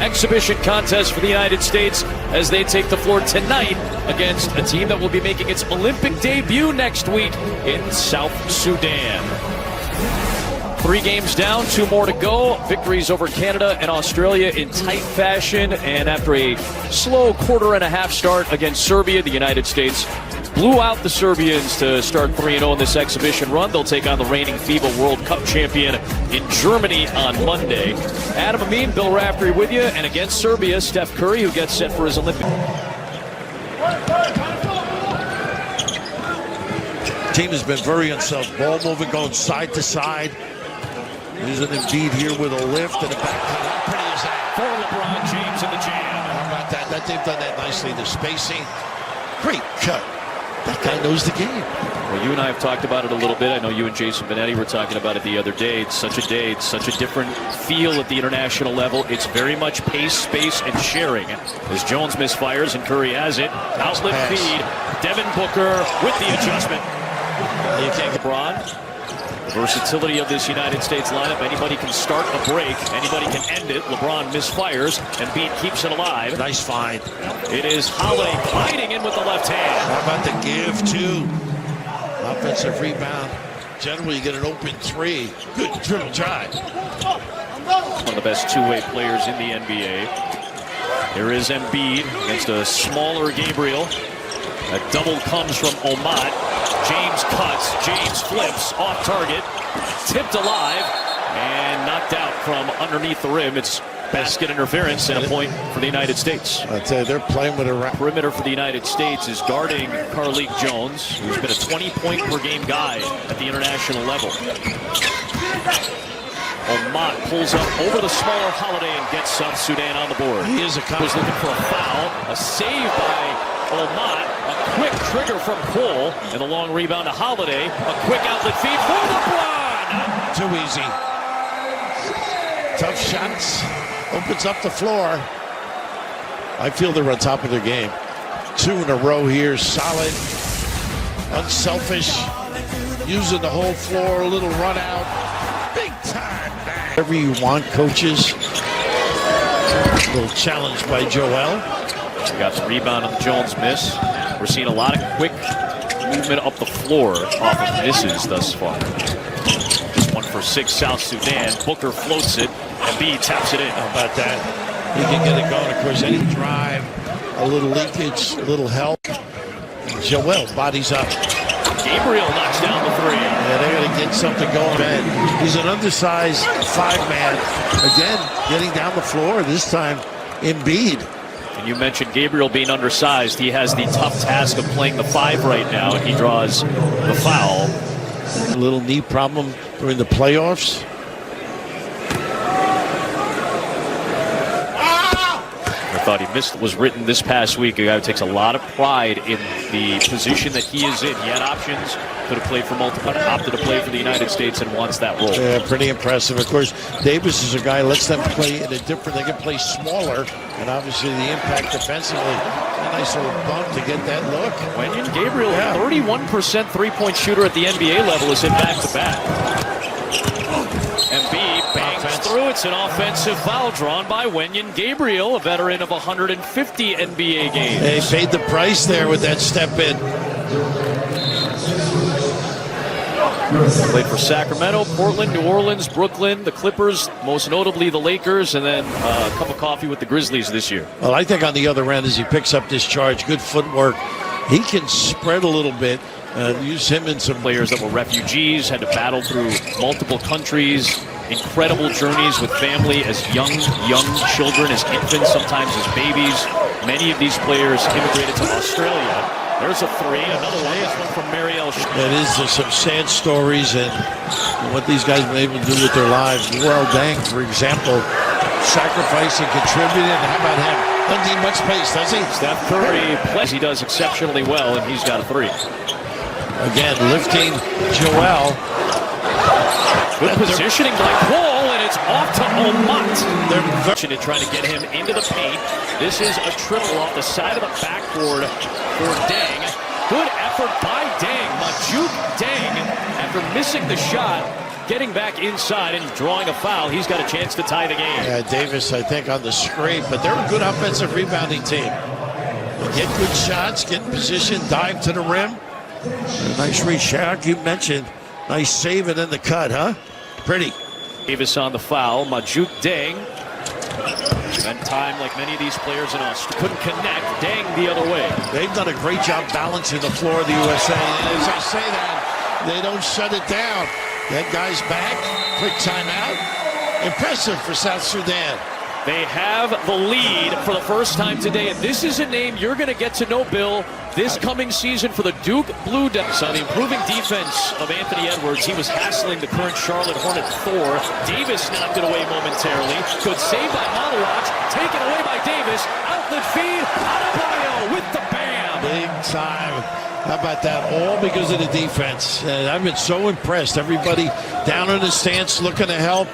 exhibition contest for the United States as they take the floor tonight against a team that will be making its Olympic debut next week in South Sudan. 3 games down, 2 more to go. Victories over Canada and Australia in tight fashion. And after a slow quarter-and-a-half start against Serbia, the United States blew out the Serbians to start 3-0 in this exhibition run. They'll take on the reigning FIBA World Cup champion in Germany on Monday. Adam Amin, Bill Raftery with you. And against Serbia, Steph Curry, who gets set for his Olympic. Team has been very unsettled. Ball moving, going side to side. There's an Embiid here with a lift and a back cut. How pretty is that? For LeBron James in the jam. How about that? They've done that nicely. The spacing. Great cut. That guy knows the game. Well, you and I have talked about it a little bit. I know you and Jason Benetti were talking about it the other day. It's such a day. It's such a different feel at the international level. It's very much pace, space, and sharing. As Jones misfires and Curry has it. Outlet feed. Devin Booker with the adjustment. You can't get LeBron. The versatility of this United States lineup. Anybody can start a break. Anybody can end it. LeBron misfires. Embiid keeps it alive. nice find. It is Holiday gliding in with the left hand. How about the give, too? Offensive rebound. Generally, you get an open 3. Good dribble drive. One of the best two-way players in the NBA. Here is Embiid against a smaller Gabriel. A double comes from Omat. James cuts, James flips, off target, tipped alive, and knocked out from underneath the rim. It's basket interference and a point for the United States. I tell you, they're playing with a perimeter for the United States is guarding Carlik Jones, who's been a 20-point-per-game guy at the international level. Omat pulls up over the smaller Holiday and gets South Sudan on the board. He is was looking for a foul, a save by Omat, a quick trigger from Cole, and a long rebound to Holiday. A quick outlet feed for LeBron. Too easy. Tough shots. Opens up the floor. I feel they're on top of their game. 2 in a row here. Solid. Unselfish. Using the whole floor. A little run out. Big time. Whatever you want, coaches. A little challenge by Joel. We got the rebound on the Jones miss. We're seeing a lot of quick movement up the floor off of misses thus far. Just 1 for 6 South Sudan. Booker floats it. Embiid taps it in. How about that? He can get it going. Of course, any drive, a little leakage, a little help. Joel bodies up. Gabriel knocks down the 3. Yeah, they're going to get something going, man. He's an undersized 5-man. Again, getting down the floor. This time, Embiid. And you mentioned Gabriel being undersized. He has the tough task of playing the 5 right now, and he draws the foul. A little knee problem during the playoffs. I thought he missed was written this past week. A guy who takes a lot of pride in the position that he is in. He had options, could have played for multiple, opted to play for the United States and wants that role. Yeah, pretty impressive. Of course, Davis is a guy who lets them play in a different, they can play smaller, and obviously the impact defensively. A nice little bump to get that look. Wenyen Gabriel, 31% three-point shooter at the NBA level, is hit back-to-back. Embiid bangs through. It's an offensive foul drawn by Wenyen Gabriel, a veteran of 150 NBA games. They paid the price there with that step in. Played for Sacramento, Portland, New Orleans, Brooklyn, the Clippers, most notably the Lakers, and then a cup of coffee with the Grizzlies this year. Well, I think on the other end, as he picks up this charge, good footwork. He can spread a little bit. Use him in some players that were refugees, had to battle through multiple countries, incredible journeys with family as young children, as infants, sometimes as babies. Many of these players immigrated to Australia. There's a 3, another one. This one from Marielle. That is some sad stories and what these guys have been able to do with their lives. Well, Dang, for example, sacrificing, contributing. How about him? Doesn't need much space, does he? Steph Curry plays. He does exceptionally well, and he's got a 3. Again, lifting Joel. Good positioning by Cole, and it's off to Omat. They're trying to get him into the paint. This is a triple off the side of the backboard for Dang. Good effort by Dang. Majuk Dang, after missing the shot, getting back inside and drawing a foul, he's got a chance to tie the game. Yeah, Davis, I think, on the scrape, but they're a good offensive rebounding team. They get good shots, get in position, dive to the rim. Nice reach, Shaq, you mentioned. Nice save and then the cut, huh? Pretty. Davis on the foul. Majuk Deng. Spent time like many of these players in Australia. Couldn't connect. Deng the other way. They've done a great job balancing the floor of the USA. And as I say that, they don't shut it down. That guy's back. Quick timeout. Impressive for South Sudan. They have the lead for the first time today, and this is a name you're going to get to know, Bill, this coming season for the Duke Blue Devils. On the improving defense of Anthony Edwards, he was hassling the current Charlotte Hornet Thor. Davis knocked it away momentarily. Good save by Malawach, taken away by Davis. Outlet feed, Adebayo with the bam. Big time. How about that? All because of the defense. I've been so impressed. Everybody down in the stance looking to help.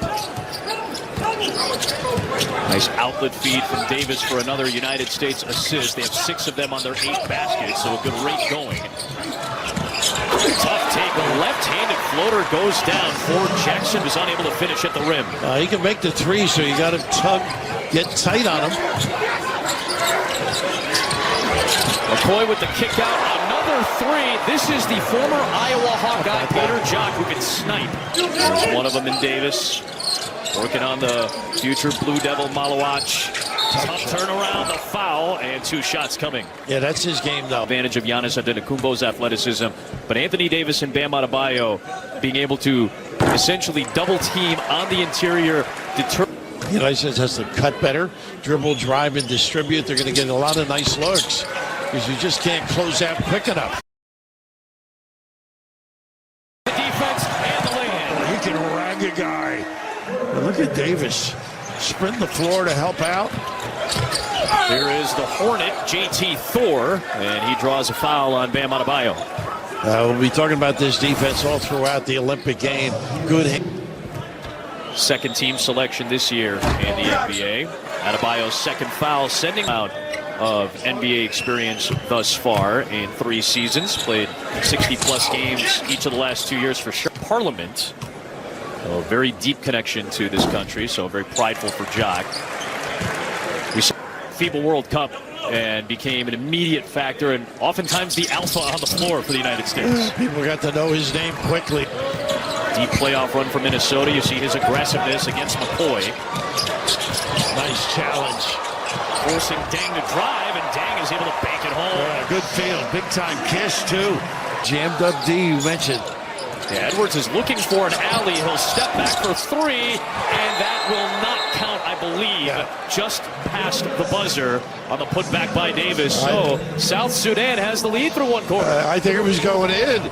Nice outlet feed from Davis for another United States assist. They have 6 of them on their 8 baskets, so a good rate going. Tough take, a left-handed floater goes down. Ford Jackson was unable to finish at the rim. He can make the 3, so you got to get tight on him. McCoy with the kick out, another 3. This is the former Iowa Hawkeye, Peter Jock, who can snipe. There's one of them in Davis. Working on the future Blue Devil, Malawach. Tough turnaround, the foul, and 2 shots coming. Yeah, that's his game, though. Advantage of Giannis Antetokounmpo's athleticism, but Anthony Davis and Bam Adebayo being able to essentially double team on the interior. United States has to cut better, dribble, drive, and distribute. They're going to get a lot of nice looks because you just can't close out quick enough. The defense and the lay-in. He can rag a guy. Now look at Davis sprint the floor to help out. Here is the Hornet, JT Thor, and he draws a foul on Bam Adebayo. We'll be talking about this defense all throughout the Olympic game. Good. Second team selection this year in the NBA. Adebayo's second foul, sending out of NBA experience thus far in 3 seasons. Played 60-plus games each of the last 2 years for sure. Parliament. A very deep connection to this country, so very prideful for Jock. We saw FIBA World Cup and became an immediate factor and oftentimes the alpha on the floor for the United States. People got to know his name quickly. Deep playoff run for Minnesota. You see his aggressiveness against McCoy. Nice challenge. Forcing Deng to drive, and Deng is able to bank it home. Yeah, good feel. Big time kiss, too. Jammed up D, you mentioned. Yeah, Edwards is looking for an alley. He'll step back for 3, and that will not count, I believe. Yeah. Just past the buzzer on the putback by Davis. So South Sudan has the lead through 1 quarter. I think it was going in.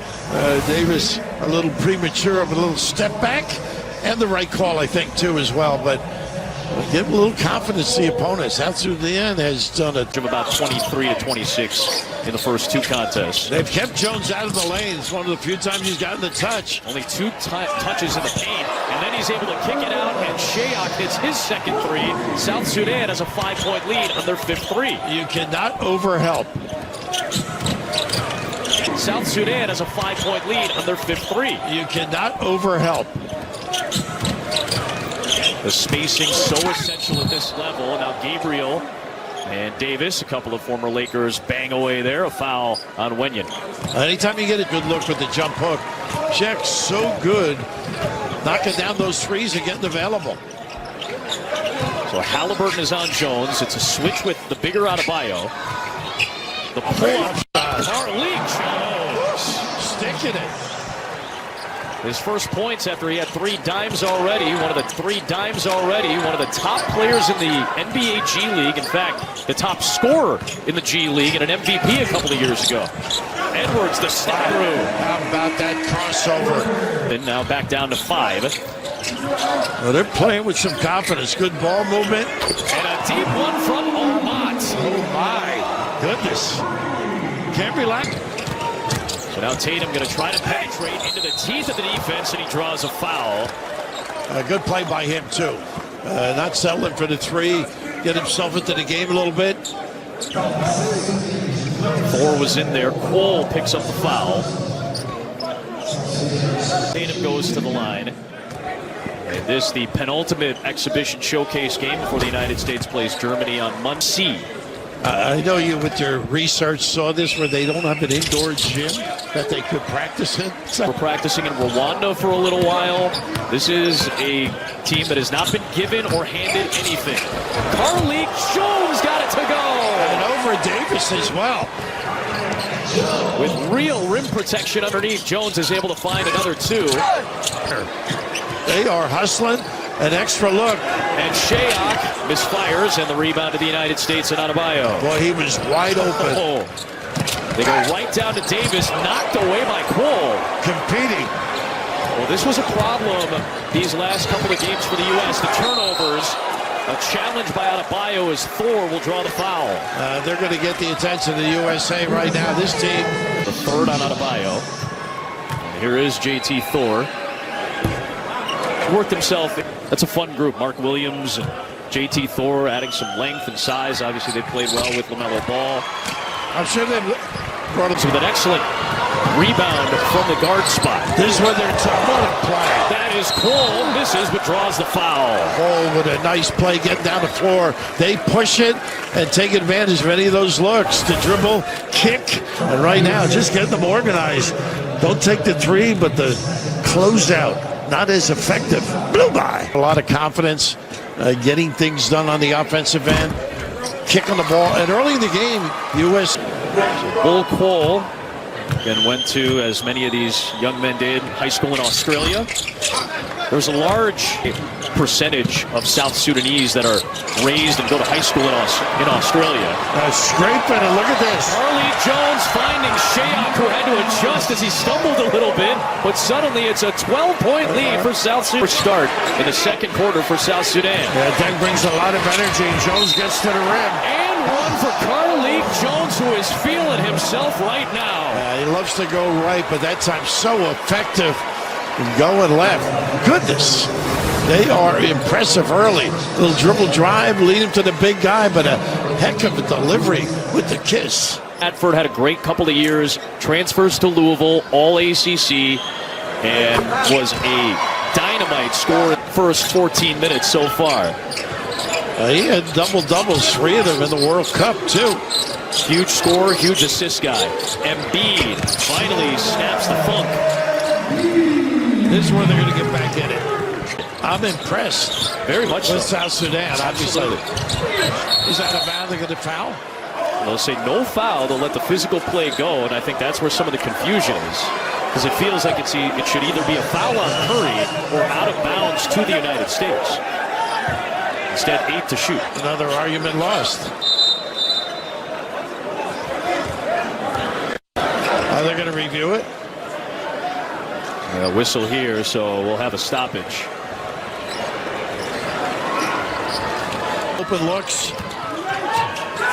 Davis a little premature of a little step back, and the right call, I think, too, as well. But give a little confidence to the opponent. South Sudan has done it. About 23 to 26 in the first 2 contests. They've kept Jones out of the lane. It's one of the few times he's gotten the touch. Only 2 touches in the paint, and then he's able to kick it out, and Shayok hits his second 3. South Sudan has a 5-point lead on their 5th 3. You cannot overhelp. South Sudan has a 5-point lead on their 5th 3. You cannot overhelp. The spacing so essential at this level. Now Gabriel and Davis, a couple of former Lakers, bang away there. A foul on Wenyen. Anytime you get a good look with the jump hook, Shaq's so good knocking down those threes and getting available. So Halliburton is on Jones. It's a switch with the bigger Adebayo. The pull-up shot. Marlene Jones sticking it. His first points after he had 3 dimes already. One of the 3 dimes already. One of the top players in the NBA G League. In fact, the top scorer in the G League and an MVP a couple of years ago. Edwards, the step through. How about that crossover? And now back down to 5. Well, they're playing with some confidence. Good ball movement. And a deep one from Omat. Oh, my goodness. Can't relax. So now Tatum going to try to penetrate into the teeth of the defense, and he draws a foul. A good play by him, too. Not settling for the 3. Get himself into the game a little bit. Thor was in there. Cole picks up the foul. Tatum goes to the line. And this, the penultimate exhibition showcase game before the United States plays Germany on Monday. I know you with your research saw this where they don't have an indoor gym that they could practice in. We're practicing in Rwanda for a little while. This is a team that has not been given or handed anything. Carly Jones got it to go. And over Davis as well. With real rim protection underneath, Jones is able to find another two. They are hustling. An extra look. And Shayok misfires, and the rebound to the United States and Adebayo. Boy, he was wide open. Oh. They go right down to Davis, knocked away by Cole. Competing. Well, this was a problem these last couple of games for the U.S. The turnovers, a challenge by Adebayo as Thor will draw the foul. They're going to get the attention of the USA right now. This team. The third on Adebayo. And here is JT Thor. Worked himself. That's a fun group. Mark Williams and JT Thor adding some length and size. Obviously, they played well with LaMelo Ball. I'm sure they brought him with an excellent rebound from the guard spot. This is where they're what a play. That is Cole. This is what draws the foul. Cole with a nice play getting down the floor. They push it and take advantage of any of those looks to dribble, kick, and right now just get them organized. Don't take the three, but the closeout. Not as effective. Blew by. A lot of confidence getting things done on the offensive end. Kick on the ball. And early in the game, U.S. Bull Cole again went to, as many of these young men did, high school in Australia. There's a large percentage of South Sudanese that are raised and go to high school in Australia. Scraping, and look at this. Carly Jones finding Shayok, who had to adjust as he stumbled a little bit, but suddenly it's a 12-point lead for South Sudan. Start in the second quarter for South Sudan. Yeah, that brings a lot of energy. Jones gets to the rim. And one for Carly Jones, who is feeling himself right now. He loves to go right, but that time so effective. Going left. Goodness. They are impressive early. Little dribble drive, lead him to the big guy, but a heck of a delivery with the kiss. Atford had a great couple of years, transfers to Louisville, all ACC, and was a dynamite scorer in the first 14 minutes so far. He had double-doubles, 3 of them in the World Cup, too. Huge scorer, huge assist guy. Embiid finally snaps the funk. This is where they're going to get back in it. I'm impressed. Very much with so. South Sudan, obviously. Is that a foul? They're going to foul? They'll say no foul. They'll let the physical play go, and I think that's where some of the confusion is. Because it feels like it should either be a foul on Curry or out of bounds to the United States. Instead, 8 to shoot. Another argument lost. Are they going to review it? Whistle here, so we'll have a stoppage. Open looks.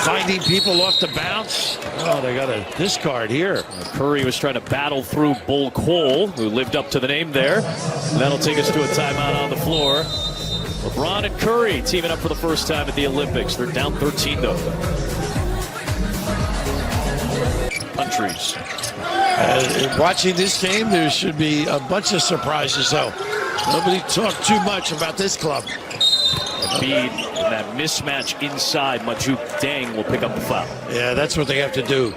Finding people off the bounce. Oh, they got a discard here. Curry was trying to battle through Bull Cole, who lived up to the name there. And that'll take us to a timeout on the floor. LeBron and Curry teaming up for the first time at the Olympics. They're down 13, though. Countries. Watching this game, there should be a bunch of surprises, though. Nobody talked too much about this club. Embiid, and that mismatch inside, Majuk Deng will pick up the foul. Yeah, that's what they have to do.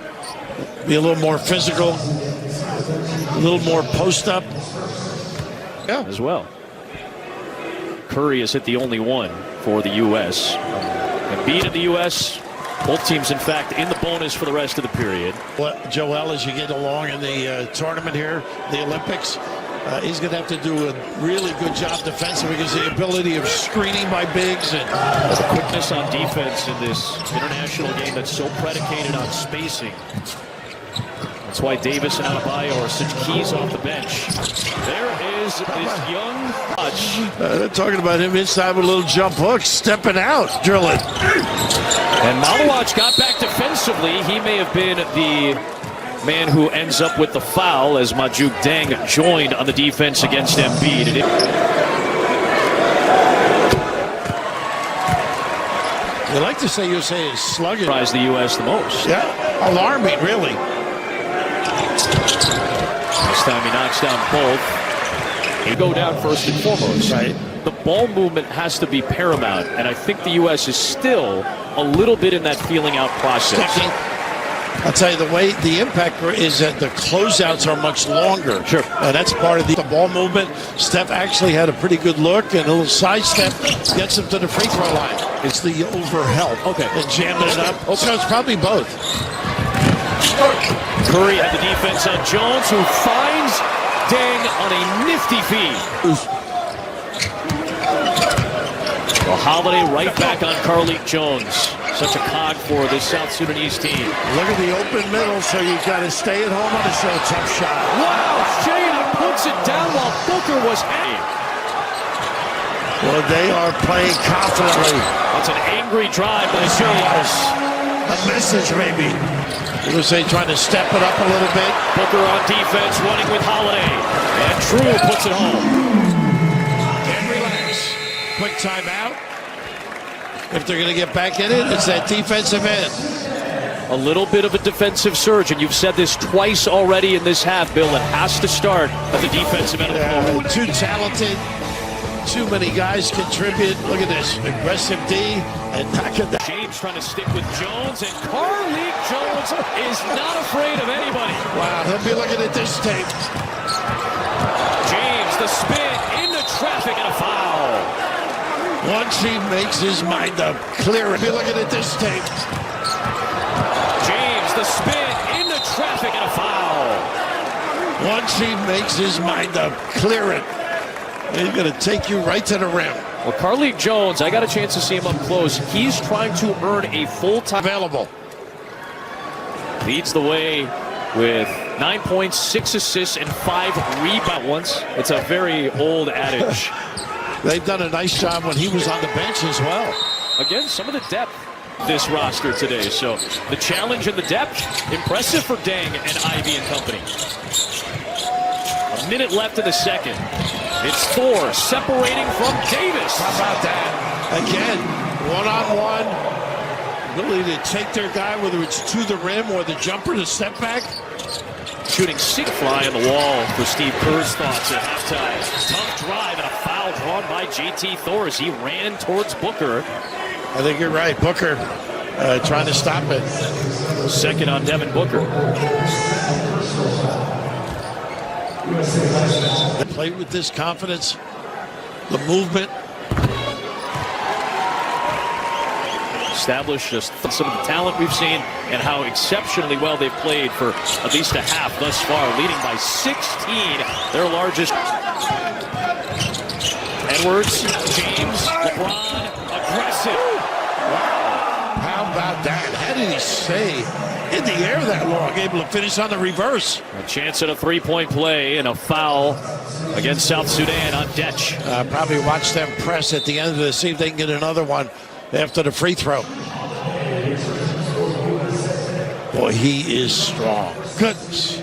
Be a little more physical, a little more post-up. Yeah, as well. Curry has hit the only one for the U.S. Embiid in the U.S., both teams, in fact, in the bonus for the rest of the period. Well, Joel, as you get along in the tournament here, the Olympics, he's going to have to do a really good job defensively because the ability of screening by bigs and the quickness on defense in this international game that's so predicated on spacing. That's why Davis and Adebayo are such keys off the bench. There is this young touch. They're talking about him inside with a little jump hook, stepping out, drilling. And Malawach got back defensively. He may have been the man who ends up with the foul as Majuk Deng joined on the defense against Embiid. You like to say USA is slugging. Surprised the U.S. the most. Yeah, alarming, really. This time he knocks down both. You go down first and foremost. Right. The ball movement has to be paramount, and I think the U.S. is still a little bit in that feeling out process. Sticking. I'll tell you, the way the impact is that the closeouts are much longer. Sure. And that's part of the ball movement. Steph actually had a pretty good look, and a little sidestep gets him to the free throw line. It's the overhelp. Okay. And jamming it up. So it's probably both. Curry had the defense on Jones, who finds Deng on a nifty feed. Well, Holiday right back on Carlik Jones. Such a cog for this South Sudanese team. Look at the open middle, so you've got to stay at home on a show tough shot. Wow, Shane puts it down while Booker was hanging. Well, they are playing confidently. That's an angry drive by It sure was. James. A message, maybe. It was they trying to step it up a little bit. Booker on defense, running with Holiday. And True puts it home. And relax. Quick timeout. If they're going to get back in it, it's that defensive end. A little bit of a defensive surge, and you've said this twice already in this half, Bill. It has to start at the defensive end of the ball. Too talented. Too many guys contribute. Look at this. Aggressive D and knocking down. James trying to stick with Jones, and Carlik Jones is not afraid of anybody. Wow, he'll be looking at this tape. James, the spin into traffic and a foul. Once he makes his mind up, clear it. Be looking at this tape. James, the spin into traffic and a foul. Once he makes his mind up, clear it. He's going to take you right to the rim. Well, Carlik Jones, I got a chance to see him up close. He's trying to earn a full-time Available. Leads the way with 9 points, 6 assists, and 5 rebounds. It's a very old adage. They've done a nice job when he was on the bench as well. Again, some of the depth this roster today. So the challenge and the depth, impressive for Deng and Ivy and company. A minute left in the second. It's Thor separating from Davis. How about that? Again, one-on-one. Ability to take their guy, whether it's to the rim or the jumper to step back. Shooting six fly on the wall for Steve Kerr's thoughts at halftime. Tough drive and a foul drawn by JT Thor as he ran towards Booker. I think you're right. Booker trying to stop it. Second on Devin Booker. They play with this confidence, the movement. Establish just some of the talent we've seen and how exceptionally well they've played for at least a half thus far, leading by 16, their largest. Edwards, James, LeBron, aggressive. Wow, how about that? How did he stay in the air that long, able to finish on the reverse? A chance at a three-point play and a foul against South Sudan on Detch. Probably watch them press at the end of it, see if they can get another one after the free throw. Boy, he is strong. Goodness.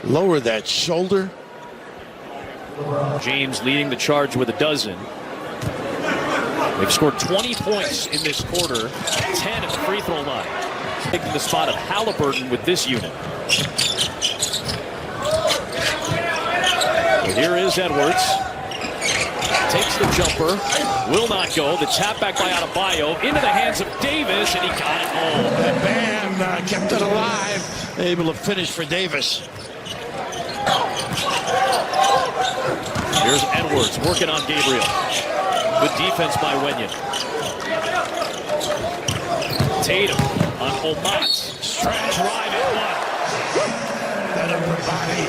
Lower that shoulder. James leading the charge with a dozen. They've scored 20 points in this quarter, 10 at the free throw line. Taking the spot of Halliburton with this unit. Well, here is Edwards. Takes the jumper, will not go. The tap back by Adebayo into the hands of Davis, and he got it home. And Bam kept it alive. Able to finish for Davis. Here's Edwards working on Gabriel. Good defense by Wenyon. Tatum on Omat. Stretch drive at one. That upper body.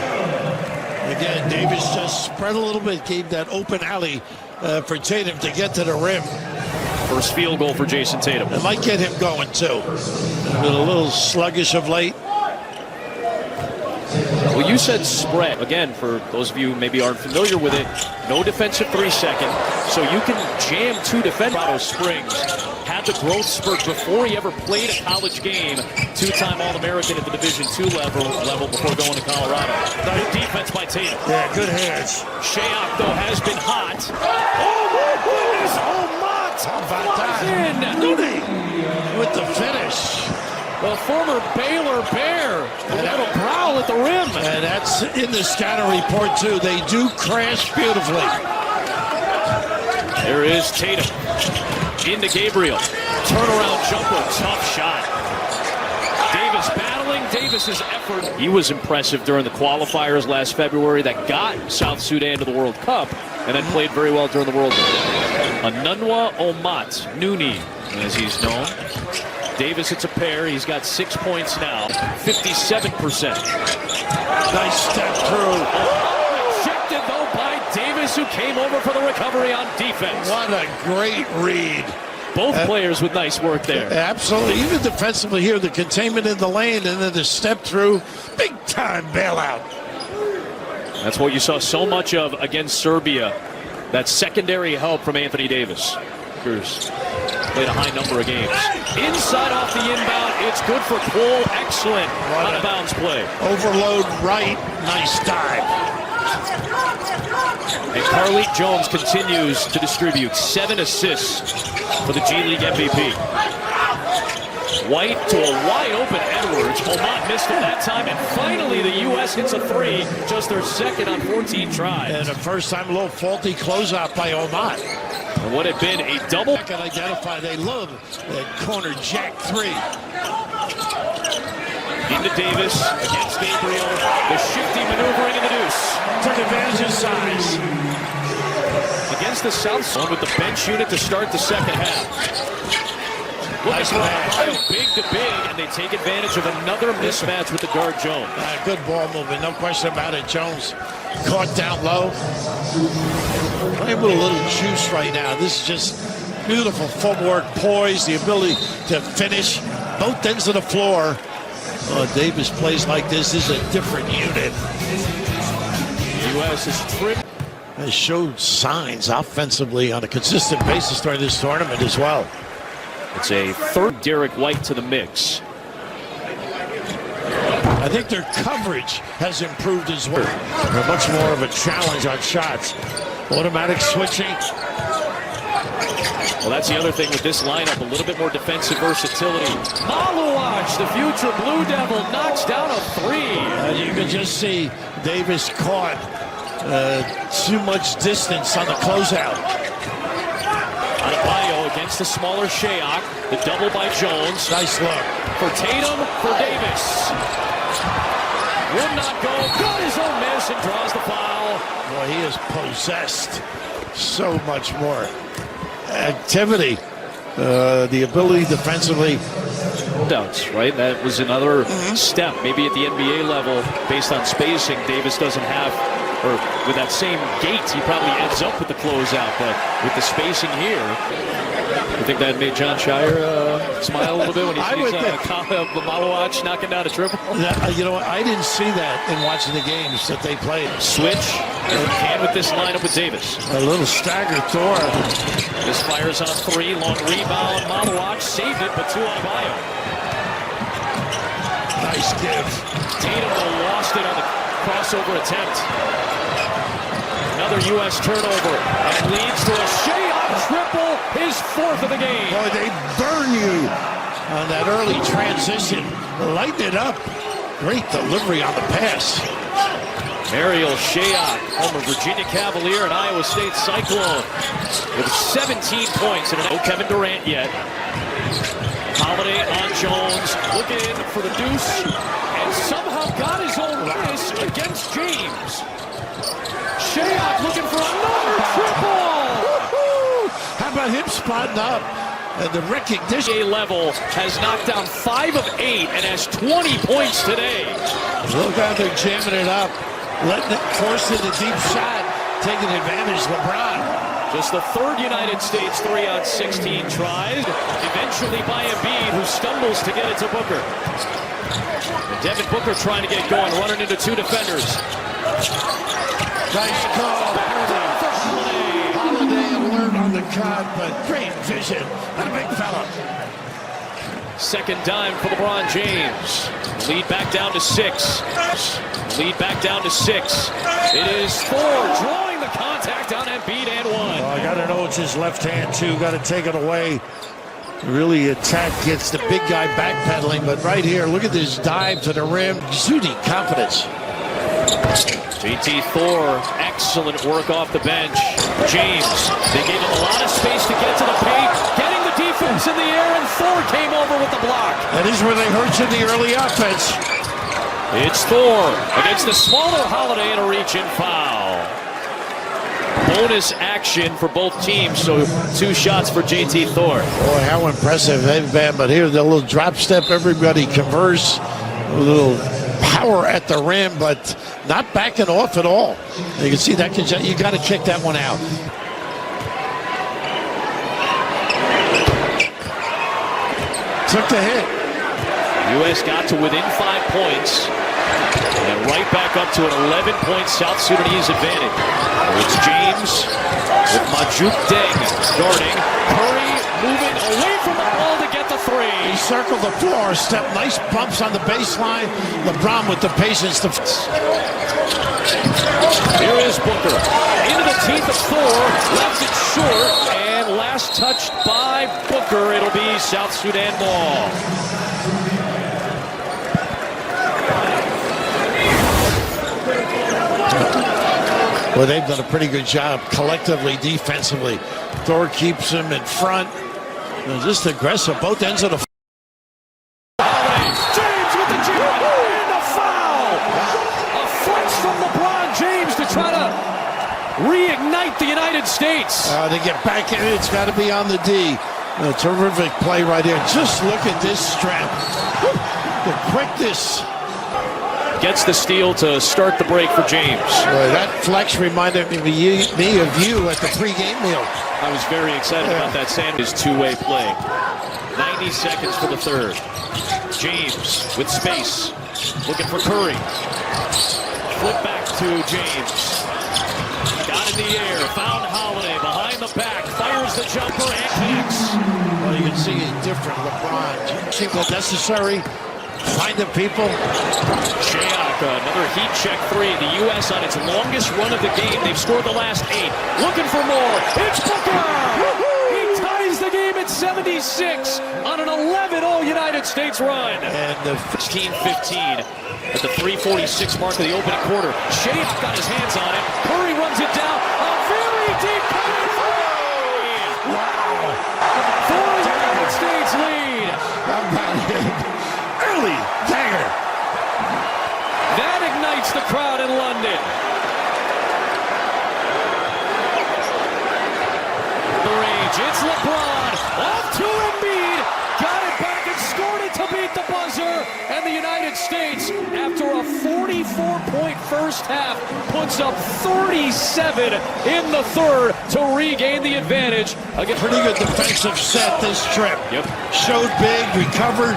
Again, Davis just spread a little bit, gave that open alley for Tatum to get to the rim. First field goal for Jason Tatum. It might get him going, too. Been a little sluggish of late. Well, you said spread. Again, for those of you who maybe aren't familiar with it, no defensive 3 second. So you can jam 2 defenders. Colorado Springs had the growth spurt before he ever played a college game. 2-time All-American at the Division II level before going to Colorado. Good defense by Tatum. Yeah, good hands. Shayok, though, has been hot. Oh, my goodness! Oh, Mott! How about that? In. Looney with the finish. The former Baylor Bear A little growl at the rim. And that's in the scatter report, too. They do crash beautifully. There is Tatum. Into Gabriel. Turnaround jumper. Tough shot. Davis battling. Davis's effort. He was impressive during the qualifiers last February that got South Sudan to the World Cup and then played very well during the World Cup. Anunwa Omat, Nooney, as he's known. Davis hits a pair. He's got 6 points now. 57%. Nice step through. Rejected, though, by Davis, who came over for the recovery on defense. What a great read. Both players with nice work there. Absolutely. Even defensively here, the containment in the lane and then the step through. Big time bailout. That's what you saw so much of against Serbia. That secondary help from Anthony Davis. Played a high number of games. Inside off the inbound. It's good for Cole. Excellent out-of-bounds play. Overload right. Nice dive. And Carly Jones continues to distribute 7 assists for the G League MVP. White to a wide-open Edwards. Omat missed it that time, and finally the U.S. hits a 3, just their second on 14 tries. And the first time a little faulty closeout by Omat. And what had been a double. I can identify they love that corner jack 3. Into Davis against Gabriel. The shifty maneuvering in the deuce. Took advantage of size. Against the South Zone with the bench unit to start the second half. Nice pass. Big to big, and they take advantage of another mismatch with the guard Jones. Good ball movement, no question about it. Jones caught down low. Playing with a little juice right now. This is just beautiful footwork, poise, the ability to finish both ends of the floor. Davis plays like this is a different unit. The U.S. is trimmed. Has showed signs offensively on a consistent basis during this tournament as well. It's a third Derek White to the mix. I think their coverage has improved as well. They're much more of a challenge on shots. Automatic switching. Well, that's the other thing with this lineup, a little bit more defensive versatility. Maluach, the future Blue Devil, knocks down a 3. You can just see Davis caught too much distance on the closeout. Adebayo against the smaller Shayok. The double by Jones. Nice look. For Tatum, for Davis. Would not go. Got his own miss and draws the foul. Boy, he is possessed. So much more activity. The ability defensively. Doubts, right? That was another step. Maybe at the NBA level, based on spacing, Davis doesn't have, or with that same gait, he probably ends up with the closeout. But with the spacing here, I think that made John Shire smile a little bit when he sees Maluach knocking down a triple. You know what? I didn't see that in watching the games that they played. Switch and with this lineup with Davis. A little stagger Thor. This fires on a 3. Long rebound. Maluach saved it, but 2 on Bio. Nice give. Tatum lost it on the crossover attempt. Another U.S. turnover. And leads to a Shayok triple, his 4th of the game. Boy, they burn you on that early transition. Lighten it up. Great delivery on the pass. Ariel Shayok, former Virginia Cavalier and Iowa State Cyclone, with 17 points. And no Kevin Durant yet. Holiday on Jones, looking for the deuce, and somehow got his own miss against James. Shayok looking for another triple. How about him spotting up? And the recognition level has knocked down 5 of 8 and has 20 points today. Look how they're jamming it up, letting it force it a deep shot, taking advantage of LeBron. Just the 3rd United States 3 on 16 tries, eventually by Embiid, who stumbles to get it to Booker. And Devin Booker trying to get it going, running into 2 defenders. Nice call. Holiday alert on the cut, but great vision. And a big fella. Second dime for LeBron James. Lead back down to 6. Lead back down to 6. It is 4. Drawing the contact on Embiid and 1. I got to know it's his left hand, too. Got to take it away. really attack, gets the big guy backpedaling, but right here, look at this dive to the rim, exuding confidence. JT Thor, excellent work off the bench. James, they gave him a lot of space to get to the paint, getting the defense in the air, and Thor came over with the block. That is where they hurt you in the early offense. It's Thor against the smaller Holiday and a reach-in foul. Bonus action for both teams, so 2 shots for JT Thor. Boy, how impressive they've been, but here the little drop step, everybody converse, a little power at the rim, but not backing off at all. You can see that, you got to kick that one out. Took the hit. U.S. got to within 5 points. And right back up to an 11-point South Sudanese advantage. It's James with Majuk Deng guarding. Curry moving away from the ball to get the 3. He circled the floor, step, nice bumps on the baseline. LeBron with the patience to... Here is Booker. Into the teeth of Thor. Left it short. And last touched by Booker. It'll be South Sudan ball. Well, they've done a pretty good job collectively, defensively. Thor keeps him in front. Just aggressive, both ends of the... James with the jam and a foul. A flex from LeBron James to try to reignite the United States. They get back in it. It's got to be on the D. A terrific play right here. Just look at this strength. The quickness. Gets the steal to start the break for James. That flex reminded me of you at the pregame meal. I was very excited about that sandwich two-way play. 90 seconds for the third. James with space, looking for Curry. Flip back to James. Got in the air, found Holiday behind the back, fires the jumper and kicks. Well, you can see a different LeBron. Single necessary. Finding people. Shayok, another heat check 3. The U.S. on its longest run of the game. They've scored the last 8. Looking for more. It's Booker! He ties the game at 76 on an 11-0 United States run. And the 16-15 at the 3:46 mark of the opening quarter. Shayok got his hands on it. Curry runs it down. A very deep cover 3! wow. For the United States lead. How about him? Early dagger. That ignites the crowd in London. The range, it's LeBron, off to Embiid, got it back and scored it to beat the buzzer, and the United States, after a 44-point first half, puts up 37 in the third to regain the advantage. Again, Pretty good defensive set this trip. Yep. Showed big, recovered.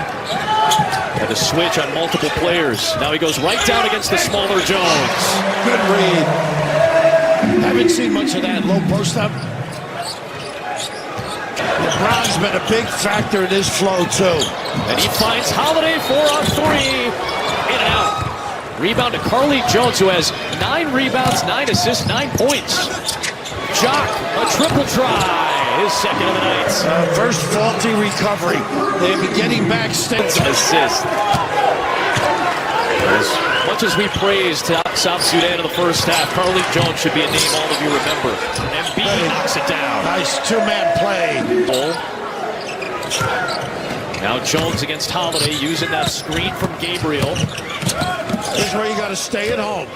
Had to switch on multiple players. Now he goes right down against the smaller Jones. Good read. Haven't seen much of that low post up. LeBron's been a big factor in his flow too. And he finds Holiday for a 3. In and out. Rebound to Carly Jones, who has 9 rebounds, 9 assists, 9 points. Jock, a triple try. His second of the night. First faulty recovery. They've been getting back stakes. Assist. As much as we praised South Sudan in the first half, Carly Jones should be a name all of you remember. Embiid knocks it down. Nice two-man play. Now Jones against Holiday, using that screen from Gabriel. This is where you got to stay at home.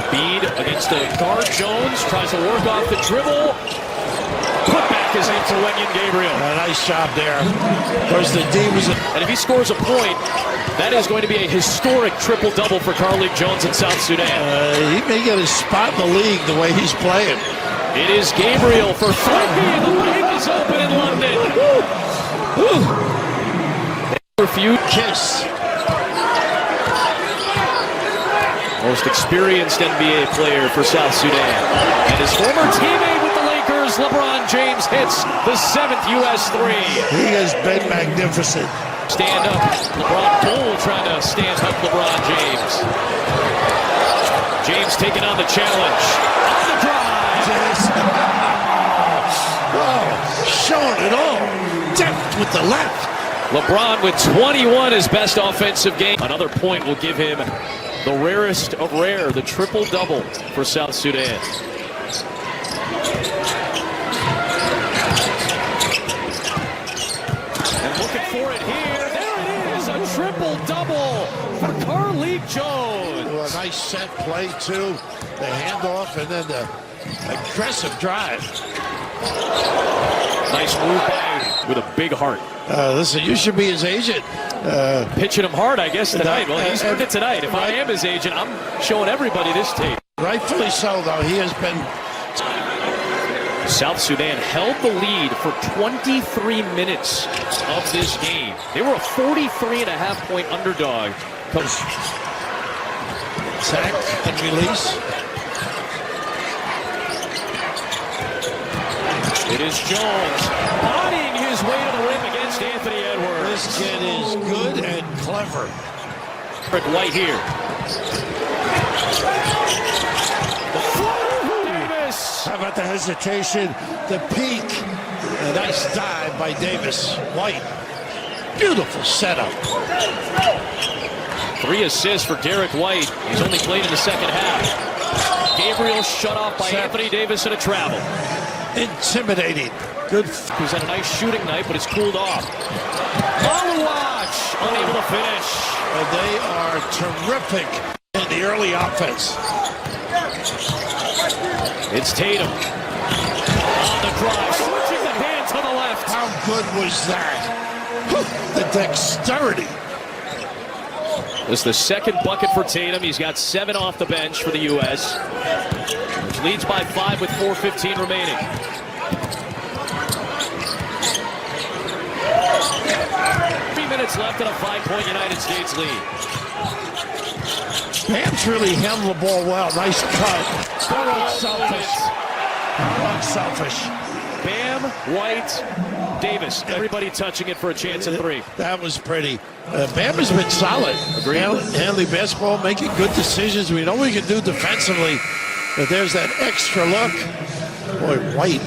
Embiid against the guard. Jones tries to work off the dribble. Put back is into Wenyan Gabriel. A nice job there. Of course, the D was... And if he scores a point, that is going to be a historic triple-double for Carly Jones in South Sudan. he may get his spot in the league the way he's playing. It is Gabriel for 3. The lane is open in London. Refute. Kiss. Most experienced NBA player for South Sudan. And his former teammate with the Lakers, LeBron James, hits the 7th U.S. 3. He has been magnificent. Stand up. LeBron Bull trying to stand up LeBron James. James taking on the challenge. On the drive. Oh, showing it all. deft with the left. LeBron with 21, his best offensive game. Another point will give him the rarest of rare, the triple-double for South Sudan. And looking for it here. There it is, a triple-double for Carlik Jones. Well, a nice set play, too. The handoff and then the aggressive drive. Nice move by with a big heart. Listen, you should be his agent. Pitching him hard, I guess, tonight. Well, he's earned it tonight. If I am his agent, I'm showing everybody this tape. Rightfully so, though. He has been... South Sudan held the lead for 23 minutes of this game. They were a 43.5-point underdog. Sack and release. It is Jones bodying his way to the rim against Anthony Edwards. This kid is good and clever. Rick White here. The floater for Davis. How about the hesitation, the peak? A nice dive by Davis. White. Beautiful setup. 3 assists for Derek White. He's only played in the second half. Gabriel shut off by Anthony Davis in a travel. Intimidating. Good. He's had a nice shooting night, but it's cooled off. Maluach unable to finish. They are terrific in the early offense. It's Tatum. On the drive, switching the hand to the left. How good was that? The dexterity. This is the second bucket for Tatum. He's got 7 off the bench for the U.S., which leads by 5 with 4:15 remaining. Minutes left in a 5-point United States lead. Bam's really handled the ball well. Nice cut. So unselfish. Unselfish. Bam, White, Davis. Everybody touching it for a chance at 3. That was pretty. Bam has been solid. Handling basketball, making good decisions. We know we can do defensively, but there's that extra look. Boy, White.